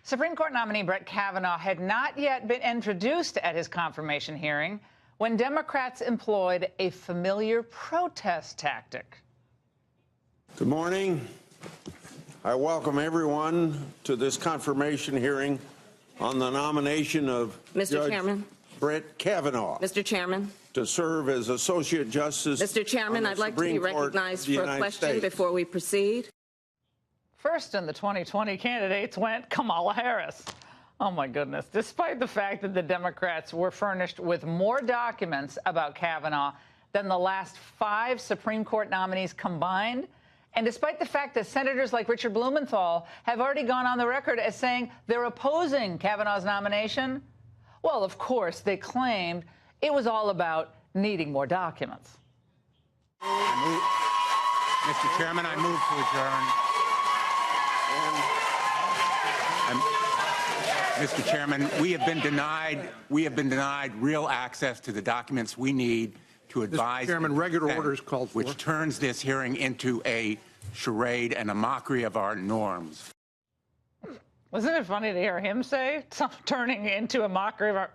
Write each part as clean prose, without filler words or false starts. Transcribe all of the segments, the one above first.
Supreme Court nominee Brett Kavanaugh had not yet been introduced at his confirmation hearing when Democrats employed a familiar protest tactic. Good morning. I welcome everyone to this confirmation hearing on the nomination of Judge Brett Kavanaugh. Mr. Chairman. To serve as Associate Justice. Mr. Chairman, I'd like to be recognized for a question before we proceed. First in the 2020 candidates went Kamala Harris. Oh, my goodness. Despite the fact that the Democrats were furnished with more documents about Kavanaugh than the last 5 Supreme Court nominees combined, and despite the fact that senators like Richard Blumenthal have already gone on the record as saying they're opposing Kavanaugh's nomination, well, of course, they claimed it was all about needing more documents. Mr. Chairman, I move to adjourn. Mr. Chairman, we have been denied real access to the documents we need to advise. Mr. Chairman, regular order is called for. Which turns this hearing into a charade and a mockery of our norms. Wasn't it funny to hear him say turning into a mockery of our...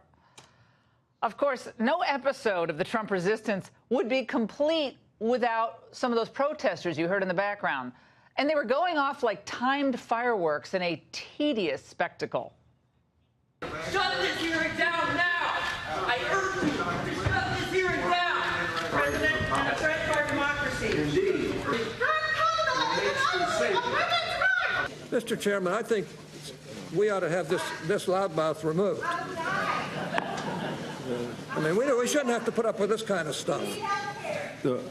Of course, no episode of the Trump resistance would be complete without some of those protesters you heard in the background. And they were going off like timed fireworks in a tedious spectacle. Shut this hearing down now! I urge you to shut this hearing down! President, a threat to our democracy. Indeed. Mr. Chairman, I think we ought to have this loudmouth removed. I mean, we shouldn't have to put up with this kind of stuff.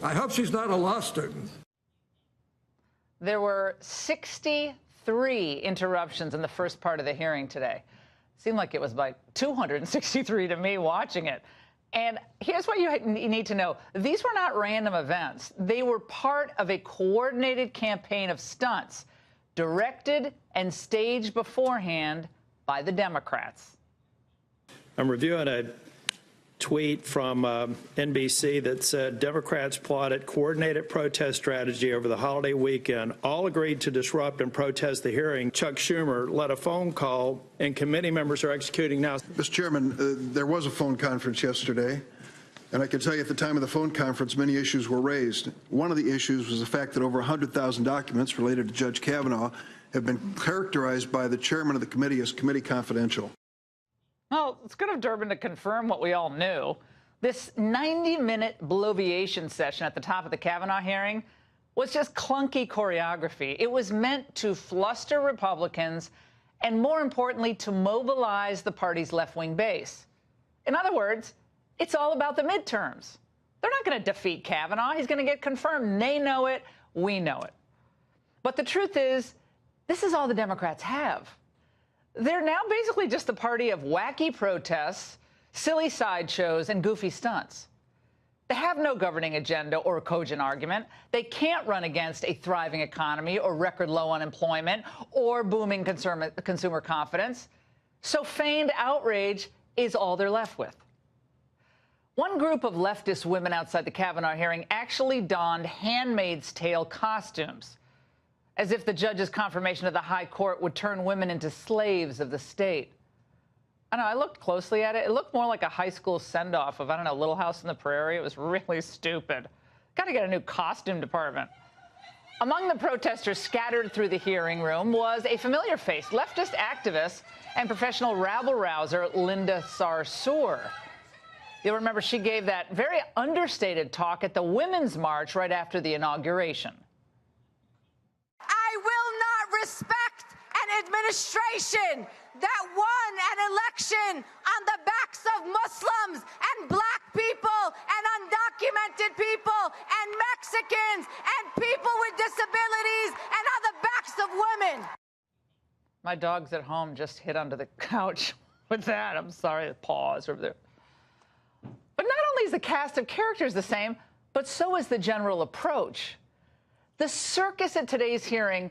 I hope she's not a law student. There were 63 interruptions in the first part of the hearing today. Seemed like it was like 263 to me watching it. And here's what you need to know. These were not random events. They were part of a coordinated campaign of stunts directed and staged beforehand by the Democrats. I'm reviewing a tweet from NBC that said Democrats plotted coordinated protest strategy over the holiday weekend. All agreed to disrupt and protest the hearing. Chuck Schumer led a phone call, and committee members are executing now. Mr. Chairman, there was a phone conference yesterday, and I can tell you at the time of the phone conference, many issues were raised. One of the issues was the fact that over 100,000 documents related to Judge Kavanaugh have been characterized by the chairman of the committee as committee confidential. Well, it's good of Durbin to confirm what we all knew. This 90-minute bloviation session at the top of the Kavanaugh hearing was just clunky choreography. It was meant to fluster Republicans and, more importantly, to mobilize the party's left-wing base. In other words, it's all about the midterms. They're not going to defeat Kavanaugh. He's going to get confirmed. They know it. We know it. But the truth is, this is all the Democrats have. They're now basically just the party of wacky protests, silly sideshows, and goofy stunts. They have no governing agenda or a cogent argument. They can't run against a thriving economy or record low unemployment or booming consumer confidence. So feigned outrage is all they're left with. One group of leftist women outside the Kavanaugh hearing actually donned Handmaid's Tale costumes, as if the judge's confirmation of the high court would turn women into slaves of the state. I know, I looked closely at it. It looked more like a high school send-off of, I don't know, Little House on the Prairie. It was really stupid. Got to get a new costume department. Among the protesters scattered through the hearing room was a familiar face, leftist activist and professional rabble-rouser Linda Sarsour. You'll remember she gave that very understated talk at the Women's March right after the inauguration. I will not respect an administration that won an election on the backs of Muslims and black people and undocumented people and Mexicans and people with disabilities and on the backs of women. My dog's at home just hid under the couch with that. I'm sorry, the paws over there. But not only is the cast of characters the same, but so is the general approach. The circus at today's hearing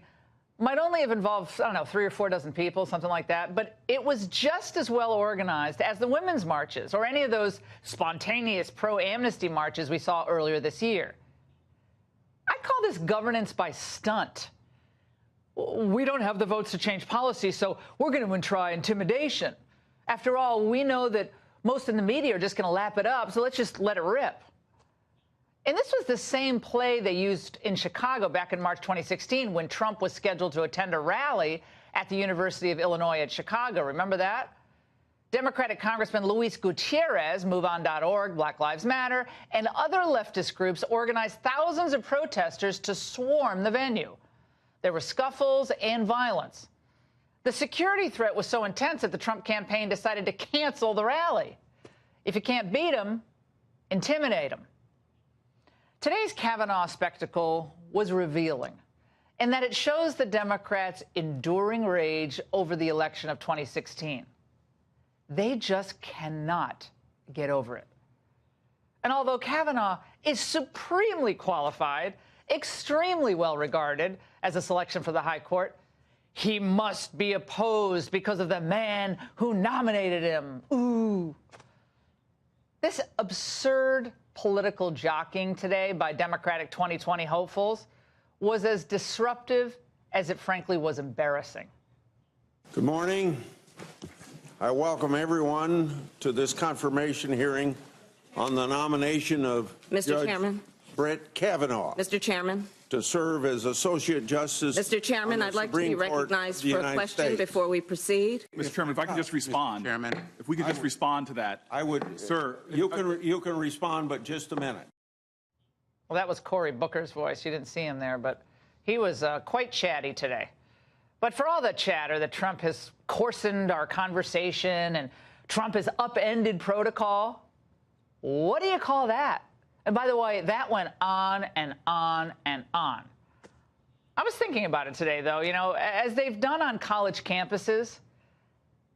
might only have involved, I don't know, 3 or 4 dozen people, something like that, but it was just as well organized as the women's marches or any of those spontaneous pro-amnesty marches we saw earlier this year. I call this governance by stunt. we don't have the votes to change policy, so we're going to try intimidation. After all, we know that most in the media are just going to lap it up, so let's just let it rip. And this was the same play they used in Chicago back in March 2016 when Trump was scheduled to attend a rally at the University of Illinois at Chicago. Remember that? Democratic Congressman Luis Gutierrez, MoveOn.org, Black Lives Matter, and other leftist groups organized thousands of protesters to swarm the venue. There were scuffles and violence. The security threat was so intense that the Trump campaign decided to cancel the rally. If you can't beat them, intimidate them. Today's Kavanaugh spectacle was revealing in that it shows the Democrats' enduring rage over the election of 2016. They just cannot get over it. And although Kavanaugh is supremely qualified, extremely well regarded as a selection for the high court, he must be opposed because of the man who nominated him. Ooh. This absurd political jockeying today by Democratic 2020 hopefuls was as disruptive as it frankly was embarrassing. Good morning. I welcome everyone to this confirmation hearing on the nomination of Mr. Chairman. Brett Kavanaugh. Mr. Chairman. To serve as Associate Justice. Mr. Chairman, I'd like to be recognized for a question before we proceed. Mr. Chairman, if I could just respond. Mr. Chairman. If we could just respond to that. I would. Sir. You can respond, but just a minute. Well, that was Cory Booker's voice. You didn't see him there, but he was quite chatty today. But for all the chatter that Trump has coarsened our conversation and Trump has upended protocol, what do you call that? And by the way, that went on and on and on. I was thinking about it today, though, you know, as they've done on college campuses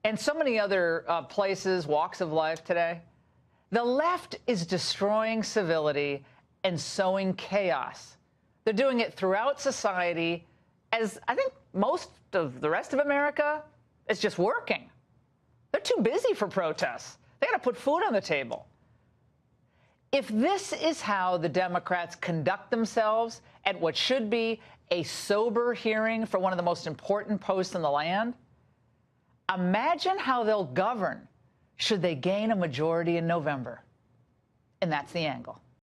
and so many other places, walks of life today, the left is destroying civility and sowing chaos. They're doing it throughout society, as I think most of the rest of America is just working. They're too busy for protests. They got to put food on the table. If this is how the Democrats conduct themselves at what should be a sober hearing for one of the most important posts in the land, imagine how they'll govern should they gain a majority in November. And that's the angle.